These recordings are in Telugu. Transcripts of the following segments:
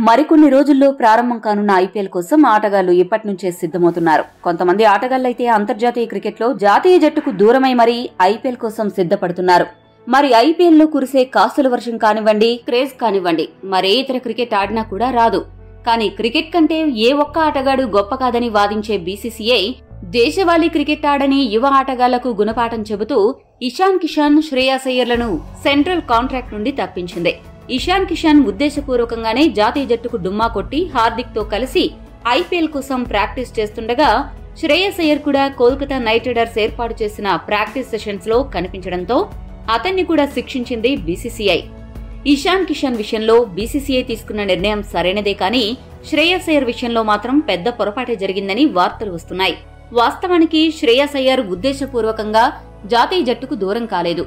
మరికొన్ని రోజుల్లో ప్రారంభం కానున్న ఐపీఎల్ కోసం ఆటగాళ్లు ఇప్పటి నుంచే సిద్ధమవుతున్నారు. కొంతమంది ఆటగాళ్లైతే అంతర్జాతీయ క్రికెట్లో జాతీయ జట్టుకు దూరమై మరీ ఐపీఎల్ కోసం సిద్ధపడుతున్నారు. మరి ఐపీఎల్ లో కురిసే కాసుల వర్షం కానివ్వండి, క్రేజ్ కానివ్వండి, మరే ఇతర క్రికెట్ ఆడినా కూడా రాదు. కానీ క్రికెట్ కంటే ఏ ఒక్క ఆటగాడు గొప్ప కాదని వాదించే బీసీసీఐ దేశవాళీ క్రికెట్ ఆడని యువ ఆటగాళ్లకు గుణపాఠం చెబుతూ ఇషాన్ కిషన్, శ్రేయాస్ అయ్యర్లను సెంట్రల్ కాంట్రాక్ట్ నుండి తప్పించింది. ఇషాన్ కిషన్ ఉద్దేశపూర్వకంగానే జాతీయ జట్టుకు డుమ్మా కొట్టి హార్దిక్ తో కలిసి ఐపీఎల్ కోసం ప్రాక్టీస్ చేస్తుండగా శ్రేయాస్ అయ్యర్ కూడా కోల్కతా నైట్ రైడర్స్ ఏర్పాటు చేసిన ప్రాక్టీస్ సెషన్స్ లో కనిపించడంతో అతన్ని కూడా శిక్షించింది బీసీసీఐ. ఇషాన్ కిషన్ విషయంలో బీసీసీఐ తీసుకున్న నిర్ణయం సరైనదే కానీ శ్రేయాస్ అయ్యర్ విషయంలో మాత్రం పెద్ద పొరపాటే జరిగిందని వార్తలు వస్తున్నాయి. వాస్తవానికి శ్రేయాస్ అయ్యర్ ఉద్దేశపూర్వకంగా జాతీయ జట్టుకు దూరం కాలేదు.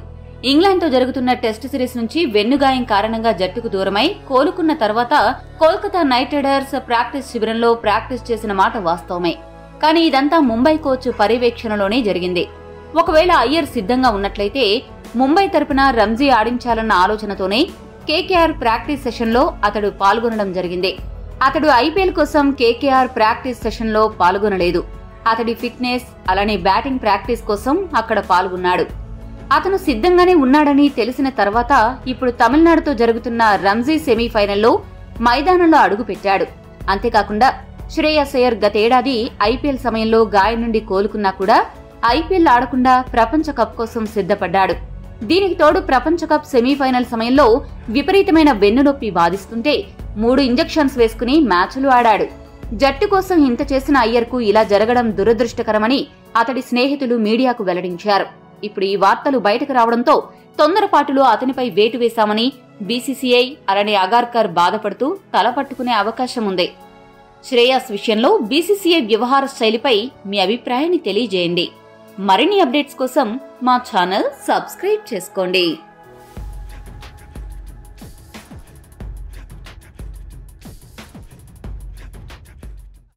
ఇంగ్లాండ్ తో జరుగుతున్న టెస్ట్ సిరీస్ నుంచి వెన్నుగాయం కారణంగా జట్టుకు దూరమై కోలుకున్న తర్వాత కోల్కతా నైట్ రైడర్స్ ప్రాక్టీస్ శిబిరంలో ప్రాక్టీస్ చేసిన మాట వాస్తవమే. కానీ ఇదంతా ముంబై కోచ్ పర్యవేక్షణలోనే జరిగింది. ఒకవేళ అయ్యర్ సిద్ధంగా ఉన్నట్లయితే ముంబై తరపున రంజీ ఆడించాలన్న ఆలోచనతోనే కేకేఆర్ ప్రాక్టీస్ సెషన్ లో అతడు పాల్గొనడం జరిగింది. అతడు ఐపీఎల్ కోసం కేకేఆర్ ప్రాక్టీస్ సెషన్ లో పాల్గొనలేదు. అతడి ఫిట్నెస్ అలానే బ్యాటింగ్ ప్రాక్టీస్ కోసం అక్కడ పాల్గొన్నాడు. అతను సిద్ధంగానే ఉన్నాడని తెలిసిన తర్వాత ఇప్పుడు తమిళనాడుతో జరుగుతున్న రంజీ సెమీఫైనల్లో మైదానంలో అడుగుపెట్టాడు. అంతేకాకుండా శ్రేయాస్ అయ్యర్ గతేడాది ఐపీఎల్ సమయంలో గాయం నుండి కోలుకున్నా కూడా ఐపీఎల్ ఆడకుండా ప్రపంచ కప్ కోసం సిద్ధపడ్డాడు. దీనికి తోడు ప్రపంచ కప్ సెమీఫైనల్ సమయంలో విపరీతమైన వెన్నునొప్పి బాధిస్తుంటే 3 ఇంజెక్షన్స్ వేసుకుని మ్యాచ్లు ఆడాడు. జట్టు కోసం ఇంత చేసిన అయ్యర్కు ఇలా జరగడం దురదృష్టకరమని అతడి స్నేహితులు మీడియాకు వెల్లడించారు. ఇప్పుడు ఈ వార్తలు బయటకు రావడంతో తొందరపాటులో అతనిపై వేటు వేశామని బీసీసీఐ అలానే అగార్కర్ బాధపడుతూ తలపట్టుకునే అవకాశం ఉంది. శ్రేయాస్ విషయంలో బీసీసీఐ వ్యవహార శైలిపై మీ అభిప్రాయాన్ని తెలియజేయండి. మరిన్ని అప్డేట్స్ కోసం మా ఛానల్ సబ్స్క్రైబ్ చేసుకోండి.